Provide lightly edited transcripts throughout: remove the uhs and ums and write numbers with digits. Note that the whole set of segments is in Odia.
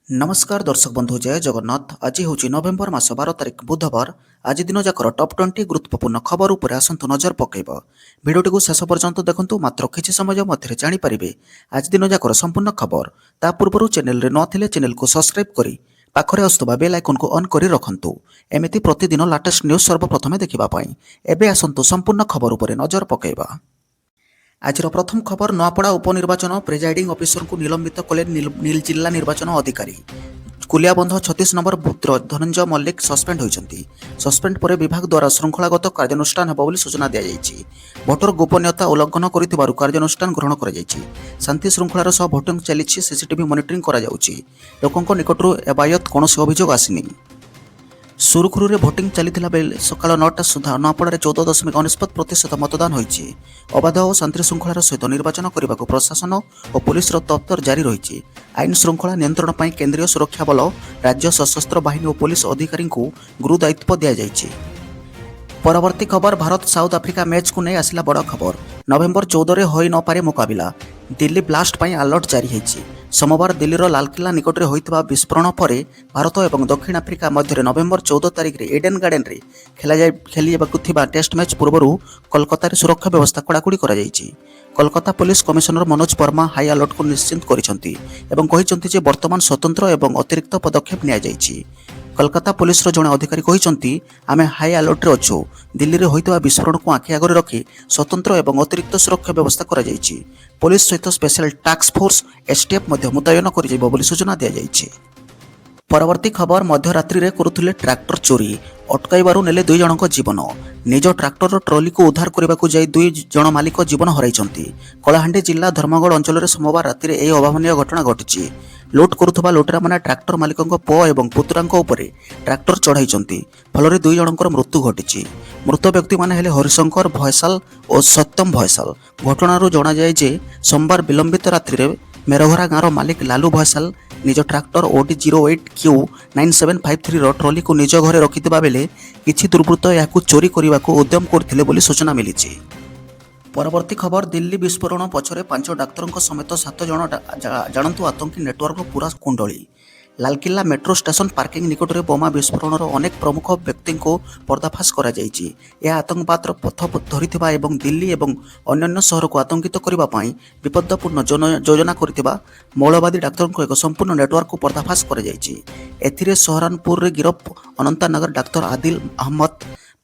नमस्कार दर्शक बंधु जय जगन्नाथ। आज हूँ नवेम्बर मास 12 तारिख बुधवार। आज दिन जाकर टॉप 20 गुरुत्वपूर्ण खबर उपर आसतु नजर पकेब। भिडियोटी को शेष पर्यंत देखंतु, मात्र किछि समय मध्य जानीपारे आज दिन जाकर संपूर्ण खबर। ता पूर्व चैनल रे नथिले चैनल को सब्सक्राइब करी पाखरे आसुवा बेल आइकन को ऑन करी रखंतु, एमिति प्रतिदिन लेटेस्ट न्यूज सर्वप्रथमे देखिबा पई। एबे आसंतु संपूर्ण खबर उपर नजर पकेबा। आज प्रथम खबर, नुआपड़ा उपनिर्वाचन प्रिजाइडिंग ऑफिसर को निलंबित कले नील जिला निर्वाचन अधिकारी। कुलियाबंध 36 नंबर बुथ्र धनंजय मल्लिक सस्पेंड होती। सस्पेंड पर विभाग द्वारा श्रृंखलागत कार्यानुष्ठान होब सूचना दी जाएगी। भोटर गोपनीयता उल्लंघन कर कार्यानुष्ठान ग्रहण कर शांति श्रृंखलार सह भोटिंग चली। सीसीटीवी मॉनिटरिंग करा जाउची। लोकों निकटरू एबायत कौन अभियोग आसनी। सुरुखुरुरे भोटिंग चली बेले सकाल 9टा सुधा नुआपड़ारे 14.99% मतदान होइछि। अबाध और शांति श्रृंखलार सहित निर्वाचन करने को प्रशासन और पुलिस तत्पर जारी रही। आईन श्रृंखला नियंत्रण पर केंद्रीय सुरक्षा बल, राज्य सशस्त्र बाहिनी और पुलिस अधिकारी को गुरु दायित्व दि जाइछि। परवर्ती खबर, भारत साउथ आफ्रिका मैच को नहीं आसला बड़ खबर। नवेम्बर 14 हो न पारे मुकाबिला। दिल्ली ब्लास्ट पर अलर्ट जारी होइछि। सोमवार दिल्लीर लालकिला निकटरे होइतिबा विस्फोरण पर भारत और दक्षिण आफ्रिका मध्य नवेम्बर 14 तारिख में एडेन गार्डन में खेल टेस्ट मैच पूर्व कोलकाता सुरक्षा व्यवस्था कड़ाकड़ी कर। Kolkata police commissioner Manoj Verma high alert को निश्चित करिसेंति एवं कहिसेंति जे वर्तमान स्वतंत्र एवं अतिरिक्त पदक्षेप निया जाइछि। कोलकाता पुलिस जड़े अधिकारी कहते आमे हाई अलर्ट रे अच्छु। दिल्ली में होइतिबा विस्फोरण को आखि आगे रखी स्वतंत्र एवं अतिरिक्त सुरक्षा व्यवस्था करा जाइछि। पुलिस सहित स्पेशल टास्क फोर्स एसटीएफ मुतयन कर सूचना दी जाइछि। परवर्ती खबर, मध्यरात्रि रे करुथिले ट्रैक्टर चोरी, अटकाइबारु नेले 2 जनक जीवन। निज ट्रैक्टर ट्रॉली को उद्धार करने को जाई 2 जन मालिक जीवन हराइछंती। कलाहांडी जिला धर्मगढ़ अंचल में सोमवार राति में यह अभावनीय घटना घटी। लोड करुवा लुटेरा माने ट्रैक्टर मालिक पुओ और पुतुरांक उपरे ट्रैक्टर चढ़ाई, फल 2 जनकर मृत्यु घटी। मृत व्यक्ति माने हेले हरिशंकर भयसाल और सत्यम भयसाल। घटनारू जना जाए जे सोमवार विलंबित रात्रि में मेरघरा गाँवर मालिक लालू भयसाल निज ट्रैक्टर ओडी 08Q9753 ट्रॉली को निज घरे रखिथिबा बेले किछि दुर्बृत्त याकू चोरी करने को उद्यम करथिले बोली सूचना मिली। परवर्ती खबर, दिल्ली विस्फोरण पछरे 5 डाक्तरों समेत 7 जन जानतु आतंकी नेटवर्क पूरा कुंडली। लालकिला मेट्रो स्टेशन पार्किंग निकट में बोमा विस्फोरण अनेक प्रमुख व्यक्ति को पर्दाफाश करा जाइछि। यह आतंकवाद पथ धरिथिबा एवं दिल्ली और अन्य सहर को आतंकित करने विपदपूर्ण योजना करथिबा मौलवादी डाक्तरों एक संपूर्ण नेटवर्क को पर्दाफाश करा जाइछि। एथिरे सहारनपुर रे गिरफ अनंतनागर डाक्तर आदिल अहमद,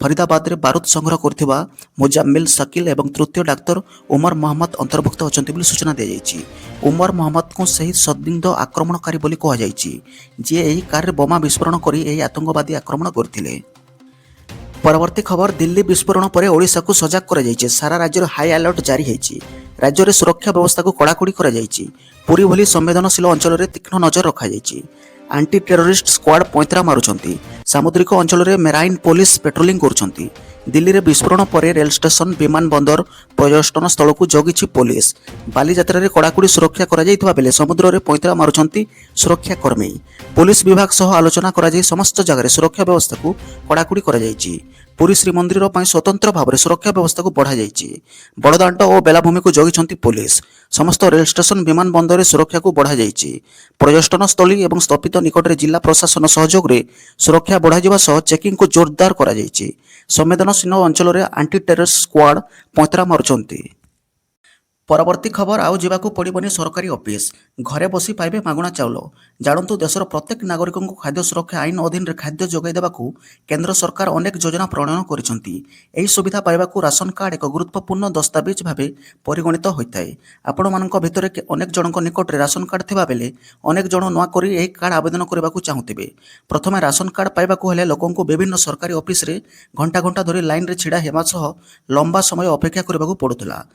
फरीदाबाद रे बारूद संग्रह करथिबा मुजाम्मिल शकील एवं तृतीय डाक्तर उमर मोहम्मद अंतर्भुक्त अछंती बोली सूचना दी जाइछि। उमर मोहम्मद को सही संदिग्ध आक्रमणकारी बोली कहा जाइछि, जे एही कार रे बोमा विस्फोरण करी एही आतंकवादी आक्रमण करथिले। परवर्ती खबर, दिल्ली विस्फोरण पर ओडिशा को सजग कर जाइछि। सारा राज्य में हाई अलर्ट जारी होइछि। राज्य में सुरक्षा व्यवस्था को कड़ाकड़ी कर जाइछि। पुरी भली संवेदनशील अंचल में तीक्ष्ण नजर रखा जाइछि। आंटी टेरोरिस्ट स्क्वाड पैंतरा मारुछंती। सामुद्रिक अंचल में मेराइन पुलिस पेट्रोलिंग करुछंती। दिल्ली में विस्फोरण पर रेल स्टेशन, विमान बंदर, पर्यटन स्थल को जगिछि पुलिस। बालीजात्रा रे कड़ाकड़ी सुरक्षा करा जाइथिबा बेले समुद्र में पैंतरा मारुछंती सुरक्षाकर्मी। पुलिस विभाग सह आलोचना करा जाई समस्त जगह सुरक्षा व्यवस्था को कड़ाकड़ी करा जाइछि। पुरी श्रीमंदिर पर स्वतंत्र भाव में सुरक्षा व्यवस्था को बढ़ा जाइछि। बड़दाण्ड और बेलाभूमि को जगिछंती पुलिस। समस्त रेल स्टेशन, विमान बंदर सुरक्षा को बढ़ा जाइछि। पर्यटन स्थली और स्थपित निकट में जिला प्रशासन सहयोग में सुरक्षा बढ़ा सह चेकिंग को जोरदार करा जाइछि। संवेदनशील अंचल में आंटी टेररिस्ट स्क्वाड पैंतरा मारुछंती। परवर्ती खबर, आउ जावाकू पड़िबनी सरकारी ऑफिस, घरे बसी पाइबे मागणा चाउल। जानतु देशर प्रत्येक नागरिक को खाद्य सुरक्षा आईन अधीन खाद्य जोगाई देवाकू केंद्र सरकार अनेक योजना प्रणयन करिसेंति। एही सुविधा पाइबाकू राशन कार्ड एक गुरुत्वपूर्ण दस्तावेज भावे परिगणित होइताए। आपण मानक भितर अनेक जनक निकट रे राशन कार्ड थिबा बेले अनेक जन नुआ करी एही कार्ड आवेदन करबाकू चाहुथिबे। प्रथमे राशन कार्ड पाइबाकू हेले लोकंकू विभिन्न सरकारी ऑफिस रे घंटा घंटा धरी लाइन रे छिड़ा हेमा सह लंबा समय अपेक्षा करबाकू पड़ुतला।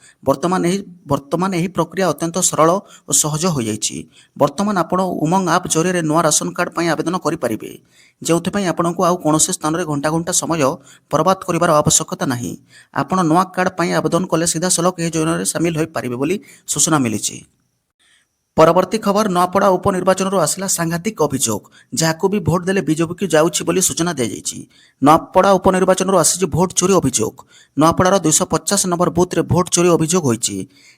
वर्तमान यही प्रक्रिया अत्यंत सरल और सहज हो जाइछि। वर्तमान आपण उमंग आप जरिए नुआ राशन कार्ड पर आवेदन करेंगे, जो आपको आउ कौन स्थान में घंटा घंटा समय बर्बाद कर आवश्यकता नहीं। आपण नुआ कार्ड पर आवेदन कले सीधा सलख यह योजना सामिल हो पारे बोली सूचना मिली। ପରବର୍ତ୍ତୀ ଖବର ନୂଆପଡ଼ା ଉପନିର୍ବାଚନରୁ ଆସିଲା ସାଂଘାତିକ ଅଭିଯୋଗ ଯାହାକୁ ବି ଭୋଟ ଦେଲେ ବିଜେପିକୁ ଯାଉଛି ବୋଲି ସୂଚନା ଦିଆଯାଇଛି। ନୂଆପଡ଼ା ଉପନିର୍ବାଚନରୁ ଆସିଛି ଭୋଟ ଚୋରି ଅଭିଯୋଗ। ନୂଆପଡ଼ାର 250 ନମ୍ବର ବୁଥରେ ଭୋଟ ଚୋରି ଅଭିଯୋଗ ହୋଇଛି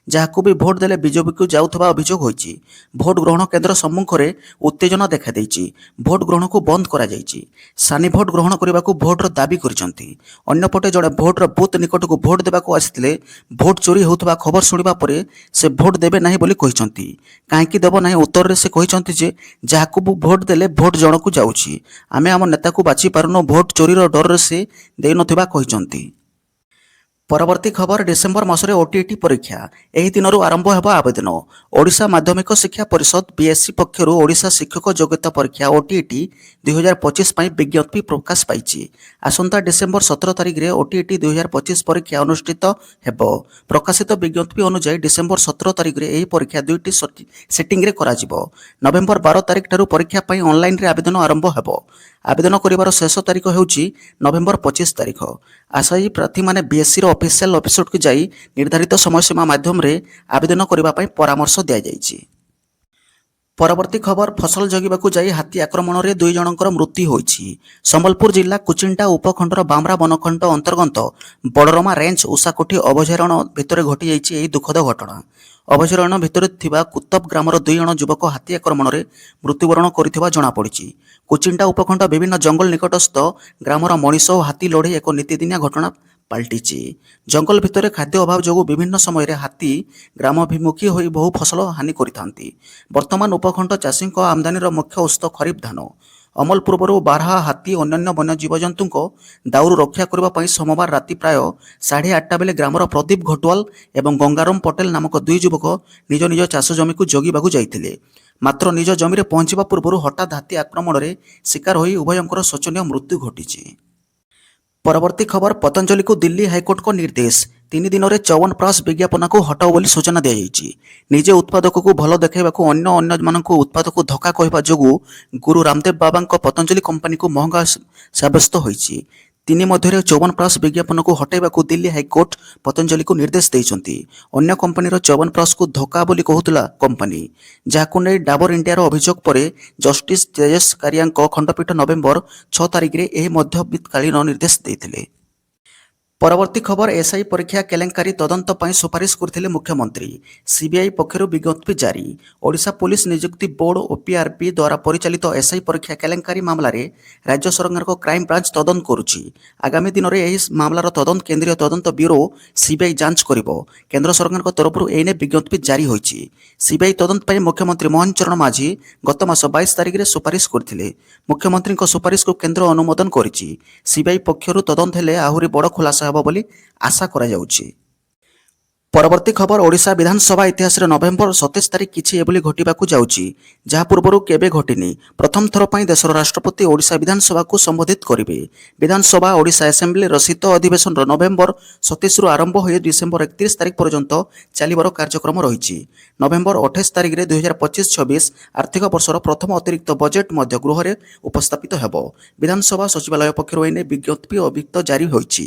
ଯାହାକୁ ବି ଭୋଟ ଦେଲେ ବିଜେପିକୁ ଯାଉଥିବା ଅଭିଯୋଗ ହୋଇଛି। ଭୋଟ ଗ୍ରହଣ କେନ୍ଦ୍ର ସମ୍ମୁଖରେ ଉତ୍ତେଜନା ଦେଖାଦେଇଛି। ଭୋଟ ଗ୍ରହଣକୁ ବନ୍ଦ କରାଯାଇଛି। ସାନି ଭୋଟ ଗ୍ରହଣ କରିବାକୁ ଭୋଟର ଦାବି କରିଛନ୍ତି। ଅନ୍ୟପଟେ ଜଣେ ଭୋଟର ବୁଥ ନିକଟକୁ ଭୋଟ ଦେବାକୁ ଆସିଥିଲେ ଭୋଟ ଚୋରି ହେଉଥିବା ଖବର ଶୁଣିବା ପରେ ସେ ଭୋଟ ଦେବେ ନାହିଁ ବୋଲି କହିଛନ୍ତି। କାହିଁକି ଦେବ ନାହିଁ ଉତ୍ତରରେ ସେ କହିଛନ୍ତି ଯେ ଯାହାକୁ ଭୋଟ ଦେଲେ ଭୋଟ ଜଣକୁ ଯାଉଛି, ଆମେ ଆମ ନେତାକୁ ବାଛି ପାରୁନୁ, ଭୋଟ ଚୋରିର ଡରରେ ସେ ଦେଇନଥିବା କହିଛନ୍ତି। ପରବର୍ତ୍ତୀ ଖବର ଡିସେମ୍ବର ମାସରେ ଓଟିଇଟି ପରୀକ୍ଷା। ଏହି ଦିନରୁ ଆରମ୍ଭ ହେବ ଆବେଦନ। ଓଡ଼ିଶା ମାଧ୍ୟମିକ ଶିକ୍ଷା ପରିଷଦ ବିଏସ୍ସି ପକ୍ଷରୁ ଓଡ଼ିଶା ଶିକ୍ଷକ ଯୋଗ୍ୟତା ପରୀକ୍ଷା ଓଟିଇଟି 2025 ପାଇଁ ବିଜ୍ଞପ୍ତି ପ୍ରକାଶ ପାଇଛି। ଆସନ୍ତା ଡିସେମ୍ବର 17 ତାରିଖରେ ଓଟିଇଟି 2025 ପରୀକ୍ଷା ଅନୁଷ୍ଠିତ ହେବ। ପ୍ରକାଶିତ ବିଜ୍ଞପ୍ତି ଅନୁଯାୟୀ ଡିସେମ୍ବର 17 ତାରିଖରେ ଏହି ପରୀକ୍ଷା ଦୁଇଟି ସିଟିଂରେ କରାଯିବ। ନଭେମ୍ବର 12 ତାରିଖ ଠାରୁ ପରୀକ୍ଷା ପାଇଁ ଅନଲାଇନରେ ଆବେଦନ ଆରମ୍ଭ ହେବ। ଆବେଦନ କରିବାର ଶେଷ ତାରିଖ ହେଉଛି ନଭେମ୍ବର 25 ତାରିଖ। ଆଶାୟୀ ପ୍ରାର୍ଥୀମାନେ ବିଏସ୍ସିର ଅଫିସିଆଲ ୱେବସାଇଟକୁ ଯାଇ ନିର୍ଦ୍ଧାରିତ ସମୟସୀମା ମାଧ୍ୟମରେ ଆବେଦନ କରିବା ପାଇଁ ପରାମର୍ଶ ଦିଆଯାଇଛି। ପରବର୍ତ୍ତୀ ଖବର ଫସଲ ଜଗିବାକୁ ଯାଇ ହାତୀ ଆକ୍ରମଣରେ 2 ଜଣଙ୍କର ମୃତ୍ୟୁ ହୋଇଛି। ସମ୍ବଲପୁର ଜିଲ୍ଲା କୁଚିଣ୍ଡା ଉପଖଣ୍ଡର ବାମ୍ରା ବନଖଣ୍ଡ ଅନ୍ତର୍ଗତ ବଡ଼ରମା ରେଞ୍ଜ ଉଷାକୋଠି ଅଭୟାରଣ୍ୟ ଭିତରେ ଘଟିଯାଇଛି ଏହି ଦୁଃଖଦ ଘଟଣା। ଅଭୟାରଣ୍ୟ ଭିତରେ ଥିବା କୁତବ ଗ୍ରାମର 2 ଜଣ ଯୁବକ ହାତୀ ଆକ୍ରମଣରେ ମୃତ୍ୟୁବରଣ କରିଥିବା ଜଣାପଡ଼ିଛି। କୁଚିଣ୍ଡା ଉପଖଣ୍ଡ ବିଭିନ୍ନ ଜଙ୍ଗଲ ନିକଟସ୍ଥ ଗ୍ରାମର ମଣିଷ ଓ ହାତୀ ଲଢ଼େଇ ଏକ ନୀତିଦିନିଆ ଘଟଣା ପାଲଟିଛି। ଜଙ୍ଗଲ ଭିତରେ ଖାଦ୍ୟ ଅଭାବ ଯୋଗୁଁ ବିଭିନ୍ନ ସମୟରେ ହାତୀ ଗ୍ରାମାଭିମୁଖୀ ହୋଇ ବହୁ ଫସଲ ହାନି କରିଥାନ୍ତି। ବର୍ତ୍ତମାନ ଉପଖଣ୍ଡ ଚାଷୀଙ୍କ ଆମଦାନୀର ମୁଖ୍ୟ ଉତ୍ସ ଖରିଫ ଧାନ। ଅମଲ ପୂର୍ବରୁ ବାରହା, ହାତୀ ଓ ଅନ୍ୟାନ୍ୟ ବନ୍ୟ ଜୀବଜନ୍ତୁଙ୍କ ଦାଉରୁ ରକ୍ଷା କରିବା ପାଇଁ ସୋମବାର ରାତି ପ୍ରାୟ 8:30 ବେଳେ ଗ୍ରାମର ପ୍ରଦୀପ ଘଟୱାଲ ଏବଂ ଗଙ୍ଗାରାମ ପଟେଲ ନାମକ 2 ଯୁବକ ନିଜ ନିଜ ଚାଷ ଜମିକୁ ଜଗିବାକୁ ଯାଇଥିଲେ। ମାତ୍ର ନିଜ ଜମିରେ ପହଞ୍ଚିବା ପୂର୍ବରୁ ହଠାତ୍ ହାତୀ ଆକ୍ରମଣରେ ଶିକାର ହୋଇ ଉଭୟଙ୍କର ଶୋଚନୀୟ ମୃତ୍ୟୁ ଘଟିଛି। ପରବର୍ତ୍ତୀ ଖବର ପତଞ୍ଜଲିକୁ ଦିଲ୍ଲୀ ହାଇକୋର୍ଟଙ୍କ ନିର୍ଦ୍ଦେଶ। 3 ଦିନରେ ଚ୍ୟବନପ୍ରାଶ ବିଜ୍ଞାପନକୁ ହଟାଉ ବୋଲି ସୂଚନା ଦିଆଯାଇଛି। ନିଜେ ଉତ୍ପାଦକକୁ ଭଲ ଦେଖାଇବାକୁ ଅନ୍ୟମାନଙ୍କୁ ଉତ୍ପାଦକୁ ଧୋକା କହିବା ଯୋଗୁଁ ଗୁରୁ ରାମଦେବ ବାବାଙ୍କ ପତଞ୍ଜଲି କମ୍ପାନୀକୁ ମହଙ୍ଗା ସାବ୍ୟସ୍ତ ହୋଇଛି। 3 ମଧ୍ୟରେ ଚ୍ୟବନପ୍ରାଶ ବିଜ୍ଞାପନକୁ ହଟାଇବାକୁ ଦିଲ୍ଲୀ ହାଇକୋର୍ଟ ପତଞ୍ଜଲିକୁ ନିର୍ଦ୍ଦେଶ ଦେଇଛନ୍ତି। ଅନ୍ୟ କମ୍ପାନୀର ଚ୍ୟବନପ୍ରାଶକୁ ଧୋକା ବୋଲି କହୁଥିଲା କମ୍ପାନୀ, ଯାହାକୁ ନେଇ ଡାବର ଇଣ୍ଡିଆର ଅଭିଯୋଗ ପରେ ଜଷ୍ଟିସ ତେଜସ୍ କାରିଆଙ୍କ ଖଣ୍ଡପୀଠ ନଭେମ୍ବର 6 ତାରିଖରେ ଏହି ମଧ୍ୟବର୍ତ୍ତୀକାଳୀନ ନିର୍ଦ୍ଦେଶ ଦେଇଥିଲେ। ପରବର୍ତ୍ତୀ ଖବର ଏସ୍ଆଇ ପରୀକ୍ଷା କେଲେଙ୍କାରୀ ତଦନ୍ତ ପାଇଁ ସୁପାରିଶ କରିଥିଲେ ମୁଖ୍ୟମନ୍ତ୍ରୀ। ସିବିଆଇ ପକ୍ଷରୁ ବିଜ୍ଞପ୍ତି ଜାରି। ଓଡ଼ିଶା ପୁଲିସ ନିଯୁକ୍ତି ବୋର୍ଡ ଓପିଆର୍ବି ଦ୍ୱାରା ପରିଚାଳିତ ଏସ୍ଆଇ ପରୀକ୍ଷା କେଲେଙ୍କାରୀ ମାମଲାରେ ରାଜ୍ୟ ସରକାରଙ୍କ କ୍ରାଇମ ବ୍ରାଞ୍ଚ ତଦନ୍ତ କରୁଛି। ଆଗାମୀ ଦିନରେ ଏହି ମାମଲାର ତଦନ୍ତ କେନ୍ଦ୍ରୀୟ ତଦନ୍ତ ବ୍ୟୁରୋ ସିବିଆଇ ଯାଞ୍ଚ କରିବ। କେନ୍ଦ୍ର ସରକାରଙ୍କ ତରଫରୁ ଏନେଇ ବିଜ୍ଞପ୍ତି ଜାରି ହୋଇଛି। ସିବିଆଇ ତଦନ୍ତ ପାଇଁ ମୁଖ୍ୟମନ୍ତ୍ରୀ ମୋହନ ଚରଣ ମାଝୀ ଗତ ମାସ 22 ତାରିଖରେ ସୁପାରିଶ କରିଥିଲେ। ମୁଖ୍ୟମନ୍ତ୍ରୀଙ୍କ ସୁପାରିଶକୁ କେନ୍ଦ୍ର ଅନୁମୋଦନ କରିଛି। ସିବିଆଇ ପକ୍ଷରୁ ତଦନ୍ତ ହେଲେ ଆହୁରି ବଡ଼ ଖୁଲାସା ହେବ ବୋଲି ଆଶା କରାଯାଉଛି। ପରବର୍ତ୍ତୀ ଖବର ଓଡ଼ିଶା ବିଧାନସଭା ଇତିହାସରେ ନଭେମ୍ବର 27 ତାରିଖ କିଛି ଏଭଳି ଘଟିବାକୁ ଯାଉଛି ଯାହା ପୂର୍ବରୁ କେବେ ଘଟିନି। ପ୍ରଥମ ଥର ପାଇଁ ଦେଶର ରାଷ୍ଟ୍ରପତି ଓଡ଼ିଶା ବିଧାନସଭାକୁ ସମ୍ବୋଧିତ କରିବେ। ବିଧାନସଭା ଓଡ଼ିଶା ଆସେମ୍ବଲିର ଶୀତ ଅଧିବେଶନର ନଭେମ୍ବର 27ରୁ ଆରମ୍ଭ ହୋଇ ଡିସେମ୍ବର 31 ତାରିଖ ପର୍ଯ୍ୟନ୍ତ ଚାଲିବାର କାର୍ଯ୍ୟକ୍ରମ ରହିଛି। ନଭେମ୍ବର 28 ତାରିଖରେ 2025-26 ଆର୍ଥିକ ବର୍ଷର ପ୍ରଥମ ଅତିରିକ୍ତ ବଜେଟ୍ ମଧ୍ୟ ଗୃହରେ ଉପସ୍ଥାପିତ ହେବ। ବିଧାନସଭା ସଚିବାଳୟ ପକ୍ଷରୁ ଏନେଇ ବିଜ୍ଞପ୍ତି ଜାରି ହୋଇଛି।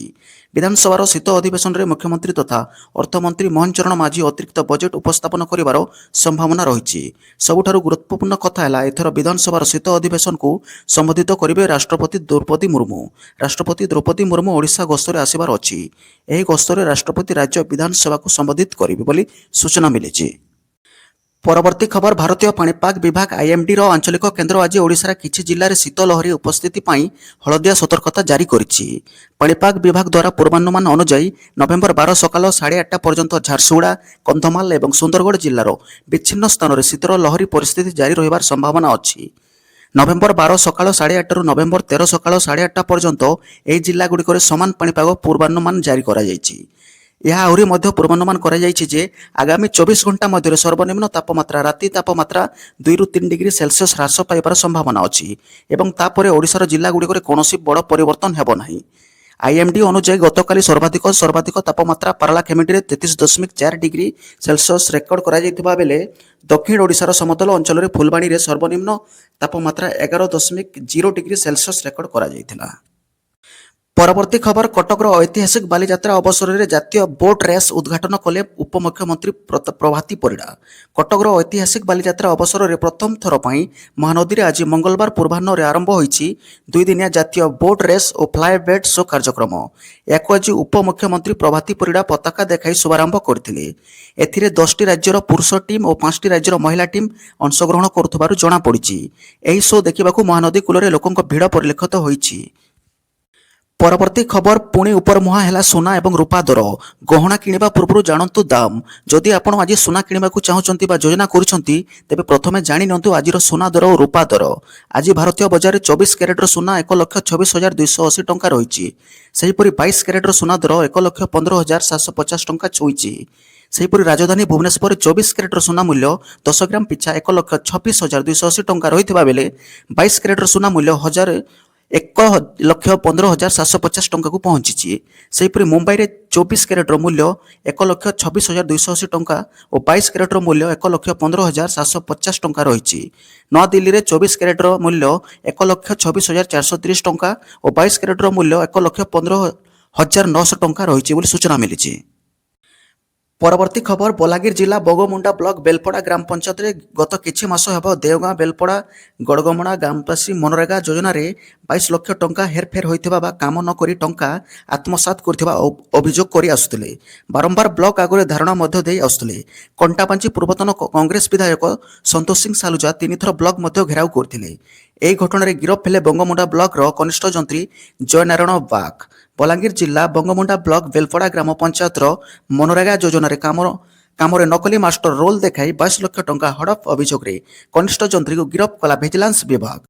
ବିଧାନସଭାର ଶୀତ ଅଧିବେଶନରେ ମୁଖ୍ୟମନ୍ତ୍ରୀ ତଥା ଅର୍ଥମନ୍ତ୍ରୀ ମୋହନ ଚରଣ ମାଝୀ ଅତିରିକ୍ତ ବଜେଟ୍ ଉପସ୍ଥାପନ କରିବାର ସମ୍ଭାବନା ରହିଛି। ସବୁଠାରୁ ଗୁରୁତ୍ୱପୂର୍ଣ୍ଣ କଥା ହେଲା ଏଥର ବିଧାନସଭାର ଶୀତ ଅଧିବେଶନକୁ ସମ୍ବୋଧିତ କରିବେ ରାଷ୍ଟ୍ରପତି ଦ୍ରୌପଦୀ ମୁର୍ମୁ। ରାଷ୍ଟ୍ରପତି ଦ୍ରୌପଦୀ ମୁର୍ମୁ ଓଡ଼ିଶା ଗସ୍ତରେ ଆସିବାର ଅଛି। ଏହି ଗସ୍ତରେ ରାଷ୍ଟ୍ରପତି ରାଜ୍ୟ ବିଧାନସଭାକୁ ସମ୍ବୋଧିତ କରିବେ ବୋଲି ସୂଚନା ମିଳିଛି। ପରବର୍ତ୍ତୀ ଖବର ଭାରତୀୟ ପାଣିପାଗ ବିଭାଗ ଆଇଏମ୍ଡିର ଆଞ୍ଚଳିକ କେନ୍ଦ୍ର ଆଜି ଓଡ଼ିଶାର କିଛି ଜିଲ୍ଲାରେ ଶୀତ ଲହରୀ ଉପସ୍ଥିତି ପାଇଁ ହଳଦିଆ ସତର୍କତା ଜାରି କରିଛି। ପାଣିପାଗ ବିଭାଗ ଦ୍ୱାରା ପୂର୍ବାନୁମାନ ଅନୁଯାୟୀ ନଭେମ୍ବର 12 ସକାଳ 8:30 ପର୍ଯ୍ୟନ୍ତ ଝାରସୁଗୁଡ଼ା, କନ୍ଧମାଳ ଏବଂ ସୁନ୍ଦରଗଡ଼ ଜିଲ୍ଲାର ବିଚ୍ଛିନ୍ନ ସ୍ଥାନରେ ଶୀତର ଲହରୀ ପରିସ୍ଥିତି ଜାରି ରହିବାର ସମ୍ଭାବନା ଅଛି। ନଭେମ୍ବର 12 ସକାଳ 8:30ରୁ ନଭେମ୍ବର 13 ସକାଳ 8:30 ପର୍ଯ୍ୟନ୍ତ ଏହି ଜିଲ୍ଲାଗୁଡ଼ିକରେ ସମାନ ପାଣିପାଗ ପୂର୍ବାନୁମାନ ଜାରି କରାଯାଇଛି। ଏହା ଆହୁରି ମଧ୍ୟ ପୂର୍ବାନୁମାନ କରାଯାଇଛି ଯେ ଆଗାମୀ 24 ଘଣ୍ଟା ମଧ୍ୟରେ ସର୍ବନିମ୍ନ ତାପମାତ୍ରା ରାତି ତାପମାତ୍ରା 2ରୁ 3 ଡିଗ୍ରୀ ସେଲସିୟସ୍ ହ୍ରାସ ପାଇବାର ସମ୍ଭାବନା ଅଛି ଏବଂ ତାପରେ ଓଡ଼ିଶାର ଜିଲ୍ଲାଗୁଡ଼ିକରେ କୌଣସି ବଡ଼ ପରିବର୍ତ୍ତନ ହେବ ନାହିଁ। ଆଇଏମ୍ଡି ଅନୁଯାୟୀ ଗତକାଲି ସର୍ବାଧିକ ତାପମାତ୍ରା ପାରଳାଖେମୁଣ୍ଡିରେ 33.4 ଡିଗ୍ରୀ ସେଲସିୟସ୍ ରେକର୍ଡ କରାଯାଇଥିବା ବେଳେ ଦକ୍ଷିଣ ଓଡ଼ିଶାର ସମତଳ ଅଞ୍ଚଳରେ ଫୁଲବାଣୀରେ ସର୍ବନିମ୍ନ ତାପମାତ୍ରା 11.0 ଡିଗ୍ରୀ ସେଲସିୟସ୍ ରେକର୍ଡ କରାଯାଇଥିଲା। ପରବର୍ତ୍ତୀ ଖବର କଟକର ଐତିହାସିକ ବାଲିଯାତ୍ରା ଅବସରରେ ଜାତୀୟ ବୋଟ୍ ରେସ୍ ଉଦ୍ଘାଟନ କଲେ ଉପମୁଖ୍ୟମନ୍ତ୍ରୀ ପ୍ରଭାତୀ ପରିଡ଼ା। କଟକର ଐତିହାସିକ ବାଲିଯାତ୍ରା ଅବସରରେ ପ୍ରଥମ ଥର ପାଇଁ ମହାନଦୀରେ ଆଜି ମଙ୍ଗଳବାର ପୂର୍ବାହ୍ନରେ ଆରମ୍ଭ ହୋଇଛି ଦୁଇଦିନିଆ ଜାତୀୟ ବୋଟ୍ ରେସ୍ ଓ ଫ୍ଲାଏ ବେଟ୍ ଶୋ କାର୍ଯ୍ୟକ୍ରମ। ଏହାକୁ ଆଜି ଉପମୁଖ୍ୟମନ୍ତ୍ରୀ ପ୍ରଭାତୀ ପରିଡ଼ା ପତାକା ଦେଖାଇ ଶୁଭାରମ୍ଭ କରିଥିଲେ। ଏଥିରେ 10ଟି ରାଜ୍ୟର ପୁରୁଷ ଟିମ୍ ଓ 5ଟି ରାଜ୍ୟର ମହିଳା ଟିମ୍ ଅଂଶଗ୍ରହଣ କରୁଥିବାରୁ ଜଣାପଡ଼ିଛି। ଏହି ଶୋ ଦେଖିବାକୁ ମହାନଦୀ କୂଳରେ ଲୋକଙ୍କ ଭିଡ଼ ପରିଲକ୍ଷିତ ହୋଇଛି। ପରବର୍ତ୍ତୀ ଖବର ପୁଣି ଉପରମୁହାଁ ହେଲା ସୁନା ଏବଂ ରୂପା ଦର। ଗହଣା କିଣିବା ପୂର୍ବରୁ ଜାଣନ୍ତୁ ଦାମ। ଯଦି ଆପଣ ଆଜି ସୁନା କିଣିବାକୁ ଚାହୁଁଛନ୍ତି ବା ଯୋଜନା କରୁଛନ୍ତି ତେବେ ପ୍ରଥମେ ଜାଣି ନିଅନ୍ତୁ ଆଜିର ସୁନା ଦର ଓ ରୂପା ଦର। ଆଜି ଭାରତୀୟ ବଜାରରେ 24 କ୍ୟାରେଟର ସୁନା 1,26,280 ଟଙ୍କା ରହିଛି। ସେହିପରି 22 କ୍ୟାରେଟର ସୁନା ଦର 1,15,750 ଟଙ୍କା ଛୁଇଁଛି। ସେହିପରି ରାଜଧାନୀ ଭୁବନେଶ୍ୱରରେ 24 କ୍ୟାରେଟର ସୁନା ମୂଲ୍ୟ 10 ଗ୍ରାମ ପିଛା 1,26,280 ଟଙ୍କା ରହିଥିବା ବେଳେ 22 କ୍ୟାରେଟର ସୁନା ମୂଲ୍ୟ 1,15,750 ଟଙ୍କାକୁ ପହଞ୍ଚିଛି। ସେହିପରି ମୁମ୍ବାଇରେ 24 କ୍ୟାରେଟର ମୂଲ୍ୟ 1,26,280 ଟଙ୍କା ଓ 22 କ୍ୟାରେଟର ମୂଲ୍ୟ 1,15,750 ଟଙ୍କା ରହିଛି। ନୂଆଦିଲ୍ଲୀରେ 24 କ୍ୟାରେଟର ମୂଲ୍ୟ 1,26,430 ଟଙ୍କା ଓ 22 କ୍ୟାରେଟର ମୂଲ୍ୟ 1,15,900 ଟଙ୍କା ରହିଛି ବୋଲି ସୂଚନା ମିଳିଛି। ପରବର୍ତ୍ତୀ ଖବର ବଲାଙ୍ଗୀର ଜିଲ୍ଲା ବଗମୁଣ୍ଡା ବ୍ଲକ ବେଲପଡ଼ା ଗ୍ରାମ ପଞ୍ଚାୟତରେ ଗତ କିଛି ମାସ ହେବ ଦେଓଗାଁ ବେଲପଡ଼ା ଗଡ଼ଗମଣା ଗ୍ରାମବାସୀ ମନରେଗା ଯୋଜନାରେ 22 ଲକ୍ଷ ଟଙ୍କା ହେରଫେର ହୋଇଥିବା ବା କାମ ନ କରି ଟଙ୍କା ଆତ୍ମସାତ କରିଥିବା ଅଭିଯୋଗ କରି ଆସୁଥିଲେ। ବାରମ୍ବାର ବ୍ଲକ ଆଗରେ ଧାରଣା ମଧ୍ୟ ଦେଇ ଆସୁଥିଲେ। କଣ୍ଟାବାଞ୍ଜି ପୂର୍ବତନ କଂଗ୍ରେସ ବିଧାୟକ ସନ୍ତୋଷ ସିଂ ସାଲୁଜା 3 ଥର ବ୍ଲକ ମଧ୍ୟ ଘେରାଉ କରିଥିଲେ। ଏହି ଘଟଣାରେ ଗିରଫ ହେଲେ ବଙ୍ଗମୁଣ୍ଡା ବ୍ଲକର କନିଷ୍ଠ ଯନ୍ତ୍ରୀ ଜୟନାରାୟଣ ବାଗ। ବଲାଙ୍ଗୀର ଜିଲ୍ଲା ବଙ୍ଗମୁଣ୍ଡା ବ୍ଲକ ବେଲପଡ଼ା ଗ୍ରାମ ପଞ୍ଚାୟତର ମନରେଗା ଯୋଜନାରେ କାମରେ ନକଲି ମାଷ୍ଟର ରୋଲ ଦେଖାଇ 22 ଲକ୍ଷ ଟଙ୍କା ହଡପ ଅଭିଯୋଗରେ କନିଷ୍ଠ ଯନ୍ତ୍ରୀଙ୍କୁ ଗିରଫ କଲା ଭିଜିଲାନ୍ସ ବିଭାଗ।